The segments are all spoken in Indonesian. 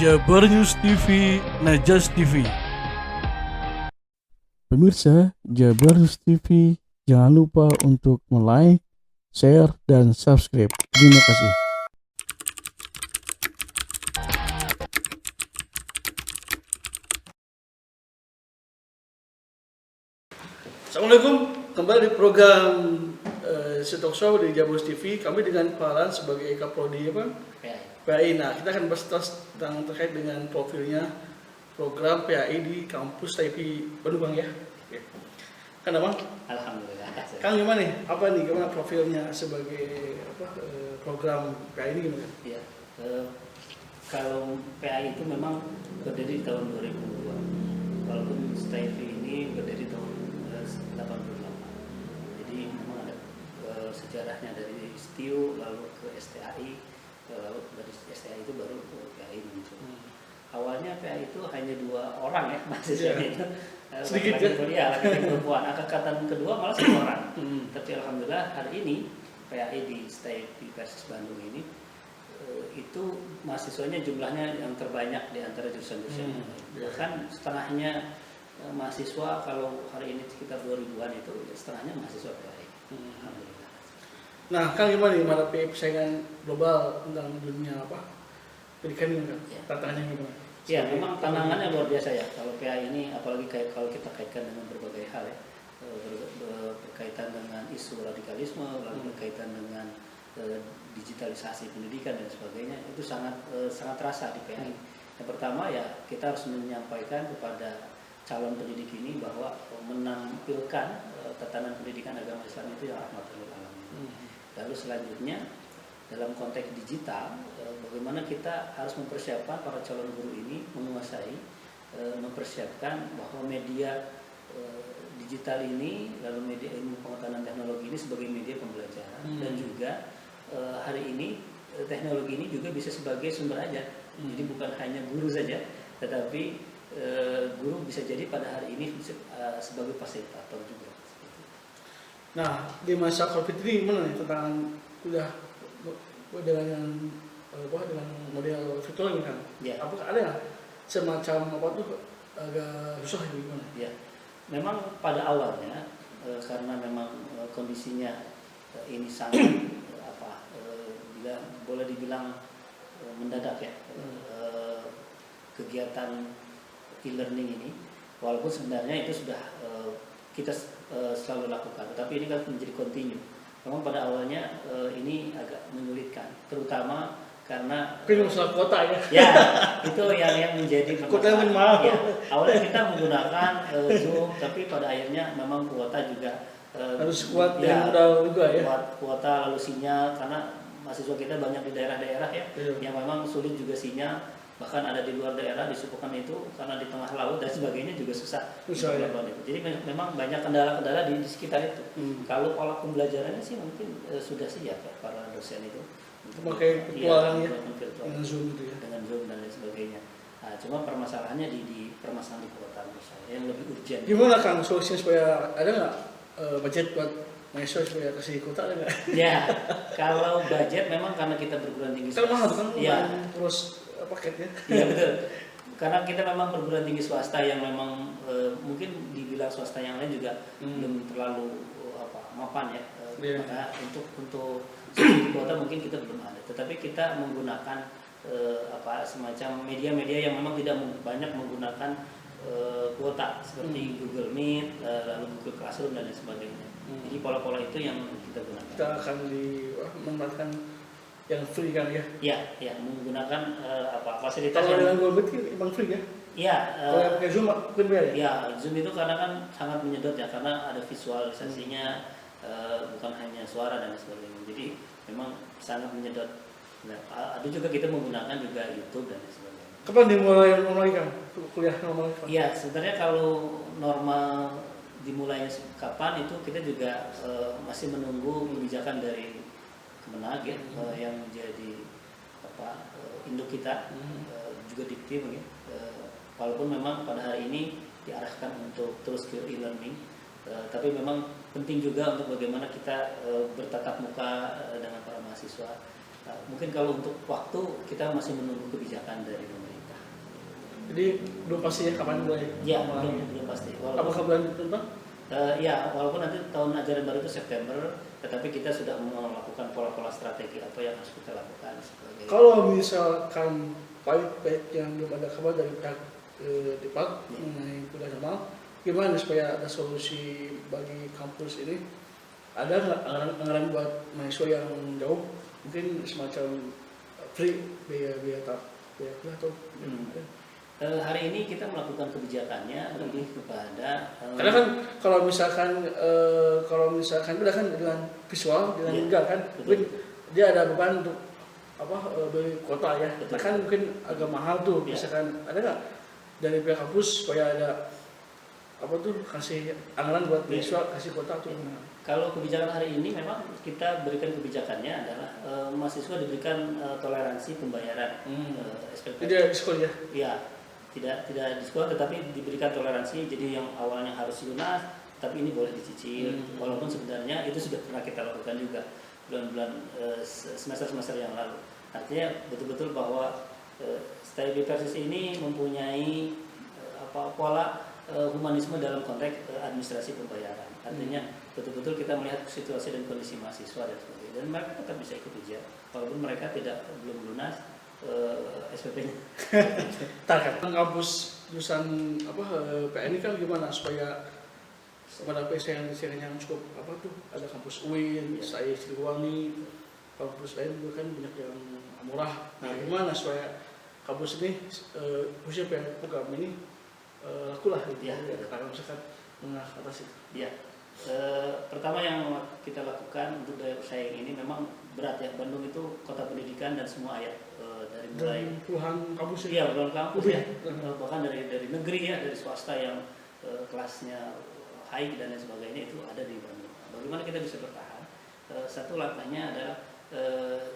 Jabar News TV, Najas TV. Pemirsa Jabar News TV, jangan lupa untuk like, share, dan subscribe. Terima kasih. Assalamualaikum, kembali di program Talk Show di Jabar News TV. Kami dengan Pak Alan sebagai Kaprodi PAI. Nah, kita akan bahas tentang terkait dengan profilnya program PAI di kampus TIP Bandung ya. Oke. Kan Abang? Alhamdulillah. Kang gimana nih? Apa nih gimana profilnya sebagai program PAI ini gimana? Ya, kalau PAI itu memang berdiri di tahun 2002. Walaupun STIP ini berdiri tahun 88. Jadi memang ada sejarahnya dari STIU lalu ke STAI, lalu dari STAI itu baru ke PAI muncul. Awalnya PAI itu hanya 2 orang ya mahasiswanya itu. Sedikit laki-laki perempuan. Angkatan kedua malah 1 orang. Tapi alhamdulillah hari ini PAI di STIP Persis Bandung ini itu mahasiswanya jumlahnya yang terbanyak di antara jurusan-jurusan. Bahkan setengahnya mahasiswa, kalau hari ini sekitar 2000-an itu setengahnya mahasiswa PAI. Alhamdulillah. Nah, Kang gimana nih menghadapi persaingan global tentang dunia pendidikan ini kan? Ya. Tantangannya gimana? Ya, memang tantangannya luar biasa ya. Kalau PAI ini, apalagi kalau kita kaitkan dengan berbagai hal ya, berkaitan dengan isu radikalisme, lalu berkaitan dengan digitalisasi pendidikan dan sebagainya, itu sangat terasa di PAI. Yang pertama ya, kita harus menyampaikan kepada calon pendidik ini bahwa menampilkan tatanan pendidikan agama Islam itu yang rahmatul lil alamin. Lalu selanjutnya dalam konteks digital, bagaimana kita harus mempersiapkan para calon guru ini menguasai, mempersiapkan bahwa media digital ini, lalu media ilmu pengetahuan teknologi ini sebagai media pembelajaran, dan juga hari ini teknologi ini juga bisa sebagai sumber ajar. Jadi bukan hanya guru saja, tetapi guru bisa jadi pada hari ini sebagai fasilitator juga. Nah, di masa COVID ini gimana nih tentang kuliah dengan model virtual ini kan? Ya. Apakah ada nggak semacam agak susah gimana? Ya, memang pada awalnya karena memang kondisinya ini sangat bila boleh dibilang mendadak ya, kegiatan e-learning ini, walaupun sebenarnya itu sudah kita selalu lakukan, tapi ini kan menjadi kontinu. Memang pada awalnya ini agak menyulitkan, terutama karena masalah kuota ya. Ya, itu yang menjadi masalah. Ya, awalnya kita menggunakan Zoom, tapi pada akhirnya memang kuota juga harus kuat ya, modal juga ya. Kuota lalu sinyal, karena mahasiswa kita banyak di daerah-daerah ya, yang memang sulit juga sinyal. Bahkan ada di luar daerah disupport itu karena di tengah laut dan sebagainya juga susah ya. Jadi memang banyak kendala-kendala di sekitar itu. Kalau pola pembelajarannya sih mungkin sudah siap ya para dosen itu. Pakai virtual dengan Zoom itu ya. Dengan Zoom dan lain sebagainya. Nah, cuma permasalahannya di permasalahan di kota menurut saya yang lebih urgent. Gimana Kang solusinya supaya ada nggak budget buat mahasiswa supaya kasih kuota ada nggak? Ya, kalau budget memang karena kita perguruan tinggi swasta. Kan mahal kan? Ya. Terus paketnya. Iya betul. Karena kita memang perguruan tinggi swasta yang memang mungkin dibilang swasta yang lain juga belum terlalu mapan ya. Maka untuk kuota mungkin kita belum ada. Tetapi kita menggunakan semacam media-media yang memang tidak banyak menggunakan kuota seperti Google Meet, lalu Google Classroom dan lain sebagainya. Jadi pola-pola itu yang kita gunakan. Kita akan memanfaatkan yang free kan ya? Iya, menggunakan fasilitas. Kalau dengan Google Meet emang free ya? Iya. Kalau yang pakai Zoom mungkin bayar ya? Iya, Zoom itu karena kan sangat menyedot ya, karena ada visualisasinya, bukan hanya suara dan sebagainya. Jadi memang sangat menyedot. Nah, ada juga kita menggunakan juga YouTube dan sebagainya. Kapan dimulai kan kuliah normal? Iya, sebenarnya kalau normal dimulainya kapan itu kita juga masih menunggu kebijakan dari Kemenag ya, yang menjadi induk kita, juga Dikti mungkin. Walaupun memang pada hari ini diarahkan untuk terus ke e-learning, tapi memang penting juga untuk bagaimana kita bertatap muka dengan para mahasiswa. Mungkin kalau untuk waktu kita masih menunggu kebijakan dari pemerintah. Jadi belum pasti ya kapan mulai? Ya, belum pasti. Apakah bulan depan, Bang? Ya, walaupun nanti tahun ajaran baru itu September, tetapi kita sudah melakukan pola-pola strategi apa yang harus kita lakukan. Kalau misalkan pahit yang belum ada kabar dari pihak Depak mengenai kuliah normal, gimana supaya ada solusi bagi kampus ini? Ada nggak anggaran buat mahasiswa yang jauh, mungkin semacam free biaya kuliah atau hari ini kita melakukan kebijakannya lebih kepada karena kan kalau misalkan udah kan dengan visual dengan legal kan mungkin dia ada beban untuk beli kuota ya. Nah kan mungkin agak mahal tuh. Misalkan ada nggak dari pihak kampus supaya ada kasih anggaran buat mahasiswa kasih kuota tuh? Kalau kebijakan hari ini memang kita berikan kebijakannya adalah mahasiswa diberikan toleransi pembayaran SPP. Tidak di sekolah ya? Iya, tidak di sekolah tetapi diberikan toleransi. Jadi yang awalnya harus lunas, tapi ini boleh dicicil. Walaupun sebenarnya itu sudah pernah kita lakukan juga bulan-bulan semester-semester yang lalu. Artinya betul-betul bahwa studi versus ini mempunyai pola humanisme dalam konteks administrasi pembayaran. Artinya betul-betul kita melihat situasi dan kondisi mahasiswa dan sebagainya. Dan mereka tetap bisa ikut ujian walaupun mereka belum lunas SPP-nya. Target kampus jurusan PN ini kan gimana supaya kepada PC yang cukup ada kampus UIN, saya Siliwangi, kampus lain juga kan banyak yang murah. Nah gimana supaya kampus ini khususnya program ini laku lah gitu ya, kalau misalkan mengatasi itu. Ya. Pertama yang kita lakukan untuk daya saing ini memang berat ya. Bandung itu kota pendidikan dan semua ayat dari mulai puluhan kampus ya, puluhan kampus ya, bahkan dari negeri ya, dari swasta yang kelasnya high dan lain sebagainya itu ada di Bandung. Bagaimana kita bisa bertahan? Satu langkahnya adalah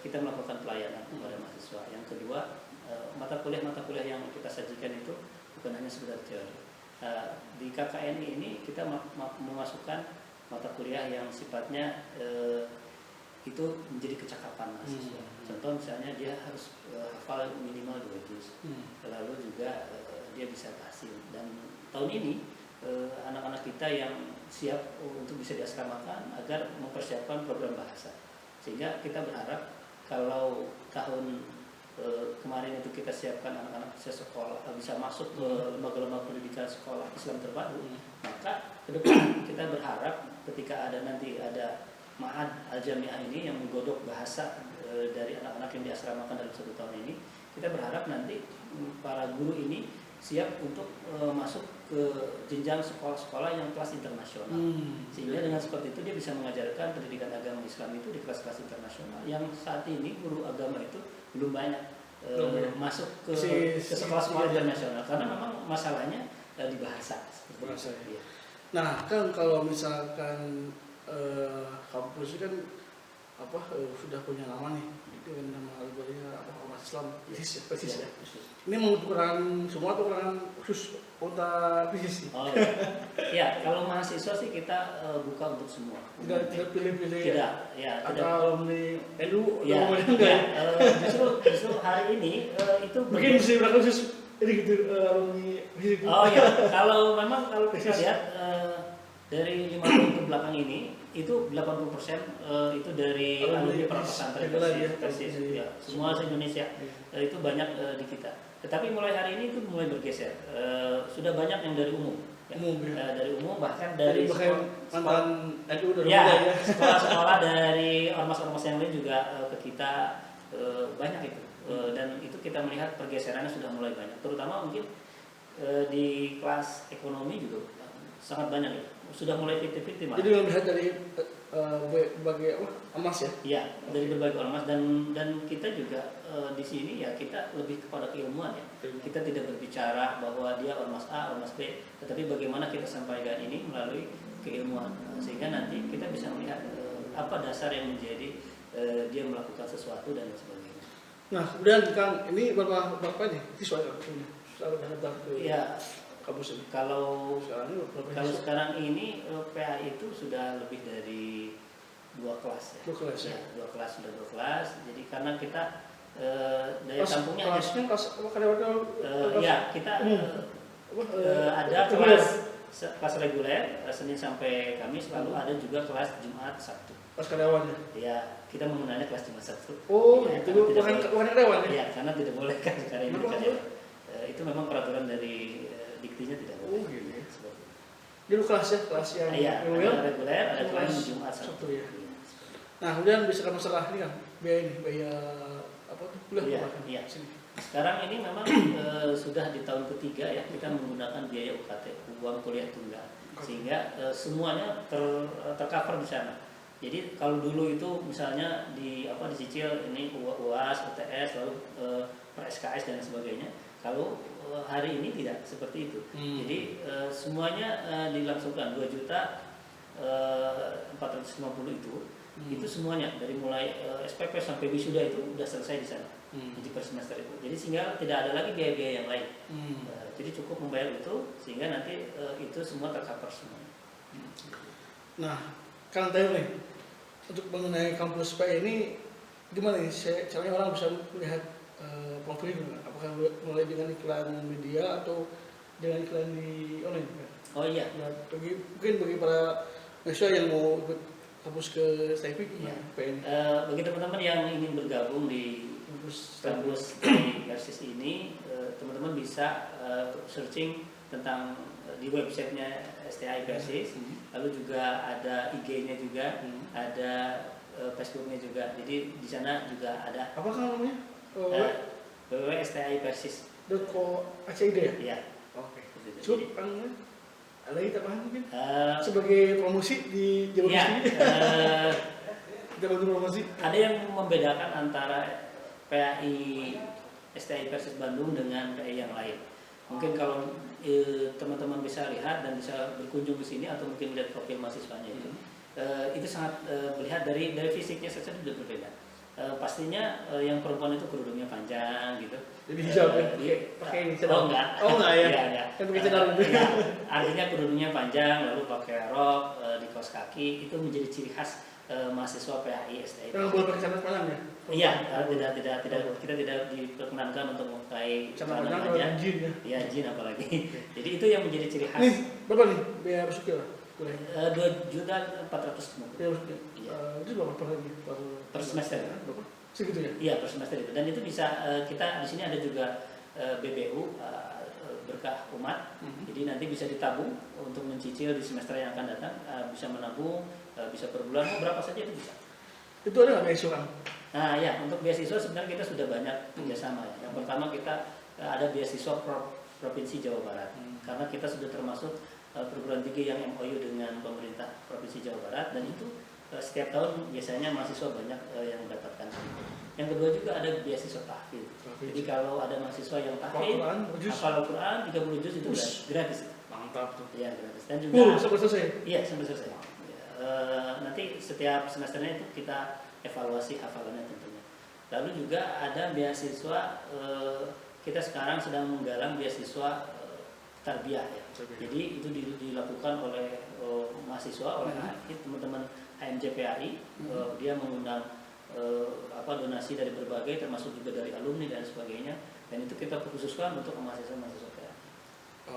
kita melakukan pelayanan kepada mahasiswa. Yang kedua, mata kuliah yang kita sajikan itu bukan hanya sekedar teori. Di KKN ini kita memasukkan mata kuliah yang sifatnya itu menjadi kecakapan mahasiswa. Contoh misalnya dia harus hafal minimal 2 juz, lalu juga dia bisa tahsin. Dan tahun ini anak-anak kita yang siap untuk bisa diasramakan agar mempersiapkan program bahasa. Sehingga kita berharap kalau tahun kemarin itu kita siapkan anak-anak bisa sekolah, bisa masuk ke lembaga-lembaga pendidikan sekolah Islam terpadu, maka ke depan kita berharap ketika nanti ada Ma'had Al-Jami'ah ini yang menggodok bahasa dari anak-anak yang diasramakan dalam 1 tahun ini, kita berharap nanti para guru ini siap untuk masuk ke jenjang sekolah-sekolah yang kelas internasional. Sehingga dengan seperti itu dia bisa mengajarkan pendidikan agama Islam itu di kelas-kelas internasional yang saat ini guru agama itu belum banyak masuk ke sekolah-sekolah internasional karena memang masalahnya di bahasa. Ya. Nah kan kalau misalkan kampus kan sudah punya nama nih dengan nama Al-Bariyah Ormas Islam Persis ya. Ini mengukuran semua atau ukuran khusus kota Persis? Oh ya, kalau mahasiswa sih kita buka untuk semua. Tidak pilih-pilih. Tidak, ya. Atau alumni NU ya, enggak? Justru hari ini itu mungkin bisa berlaku khusus ini gitu alumni. Oh ya, kalau kita lihat dari 5 tahun ke belakang ini itu 80% itu dari alumni pesantren Persis ya, semua se-Indonesia itu banyak di kita. Tetapi mulai hari ini itu mulai bergeser. Sudah banyak yang dari umum. Ya. Dari umum bahkan dari mantan NU ya, sekolah-sekolah dari ormas-ormas yang lain juga ke kita banyak itu. Dan itu kita melihat pergeserannya sudah mulai banyak. Terutama mungkin di kelas ekonomi juga sangat banyak ya. Sudah mulai 50-50 malah. Jadi melihat dari berbagai ormas ya? Iya, dari berbagai ormas dan kita juga di sini ya kita lebih kepada keilmuan ya. Kita tidak berbicara bahwa dia ormas A, ormas B, tetapi bagaimana kita sampaikan ini melalui keilmuan sehingga nanti kita bisa melihat apa dasar yang menjadi dia melakukan sesuatu dan sebagainya. Nah, kemudian Kang, ini berapa nih siswa yang punya? Ya, kampus ini. Kalau sekarang ini PA itu sudah lebih dari 2 kelas ya. 2 kelas ya. 2 kelas sudah 2 kelas. Jadi karena kita daya tampungnya hanya kelasnya kelas apa karyawan ya kita ada kelas reguler Senin sampai Kamis, lalu ada juga kelas Jumat Sabtu. pas karyawannya. Ya, kita menggunakannya kelas Jumat Sabtu. Oh, ya, itu bukan karyawan ya? Iya, karena tidak boleh kan karena ini karyawan. Itu memang peraturan dari diktinya tidak boleh. Oh, gitu ya. Dulu kelas ya, kelas yang ada reguler, ada kelas Jumat Sabtu. Ya. Nah, kemudian bisa masalah ini kan, biaya apa tuh kuliah Iya. Sekarang ini memang sudah di tahun ketiga ya kita menggunakan biaya UKT, uang kuliah tunggal, sehingga semuanya tercover di sana. Jadi kalau dulu itu misalnya dicicil ini UAS, UTS, lalu per SKS dan sebagainya. Kalau hari ini tidak seperti itu. Jadi semuanya dilangsungkan 2.450.000 itu semuanya dari mulai SPP sampai wisuda itu sudah selesai di sana. Jadi per semester itu. Jadi sehingga tidak ada lagi biaya-biaya yang lain. Jadi cukup membayar itu sehingga nanti itu semua tercover semua. Nah, kan tahu nih untuk mengenai kampus PAI ini gimana nih? Caranya orang bisa melihat profilnya, apakah mulai dengan iklan media atau dengan iklan di online? Oh iya. Nah, mungkin bagi para mahasiswa yang mau ikut kampus ke STIP, PAI. Bagi teman-teman yang ingin bergabung di kampus di Persis ini, teman-teman bisa searching tentang di websitenya STI Persis, lalu juga ada IG-nya juga, ada Facebook-nya juga. Jadi di sana juga ada. Apa kan namanya? www.stipersis.co.id ya? Iya. Oke. Cukup kan? Ada lagi tambahan mungkin? Sebagai promosi di Jawa Barat. Kita bantu promosi. Ada yang membedakan antara PAI STI Persis Bandung dengan PAI yang lain. Mungkin kalau teman-teman bisa lihat dan bisa berkunjung ke sini atau mungkin lihat profil mahasiswanya itu sangat melihat dari fisiknya saja sudah berbeda. Pastinya yang perempuan itu kerudungnya panjang gitu. Jadi hijab pakai ini Oh enggak. Oh enggak ya. Iya. Kan pakai cadar gitu. Artinya kerudungnya panjang lalu pakai rok di kaos kaki itu menjadi ciri khas mahasiswa PAI STI. Yang boleh pakai cadar panjang ya? Iya, tidak kita tidak diperkenankan untuk memakai cadar panjang jin ya. Iya, jin apalagi. Jadi itu yang menjadi ciri khas. Nih, berapa nih biaya masuknya lah? 2.450.000. Biaya masuknya. Itu berapa per semester? Berapa? Segitu ya? Iya, per semester itu. Dan itu bisa kita di sini ada juga BBU berkah umat. Jadi nanti bisa ditabung untuk mencicil di semester yang akan datang, bisa menabung, bisa per bulan, berapa saja itu bisa. Itu ada nggak beasiswa? Nah ya, untuk beasiswa sebenarnya kita sudah banyak kerjasama. Yang pertama kita ada beasiswa Provinsi Jawa Barat, karena kita sudah termasuk perguruan tinggi yang MOU dengan pemerintah Provinsi Jawa Barat, dan itu setiap tahun biasanya mahasiswa banyak yang mendapatkan. Yang kedua juga ada beasiswa tahfidz. Jadi kalau ada mahasiswa yang tahfidz, hafal Al-Quran 30 juz itu gratis. Mantap tuh. Iya, gratis. Dan juga sampai selesai. Iya, sampai selesai. Nanti setiap semesternya itu kita evaluasi hafalannya tentunya. Lalu juga ada beasiswa, kita sekarang sedang menggalang beasiswa tarbiyah ya. Jadi itu dilakukan oleh mahasiswa, oleh teman-teman HMJ PAI. Dia mengundang donasi dari berbagai, termasuk juga dari alumni dan sebagainya. Dan itu kita khususkan untuk mahasiswa-mahasiswa PAI.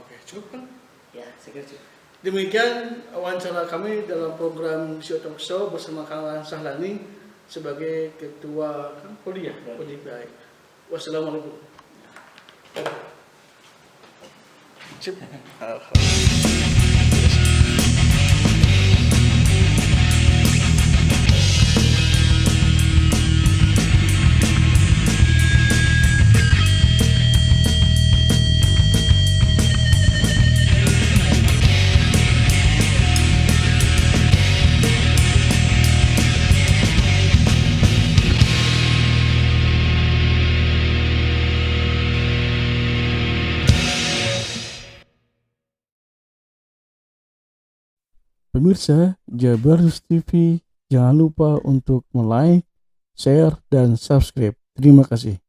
Oke, cukup kan? Ya, saya kira cukup. Demikian wawancara kami dalam program Sio Talk Show bersama Kang Sahlani sebagai Ketua Prodi PAI. Wassalamualaikum. Sip. Pemirsa Jabarus TV, jangan lupa untuk like, share, dan subscribe. Terima kasih.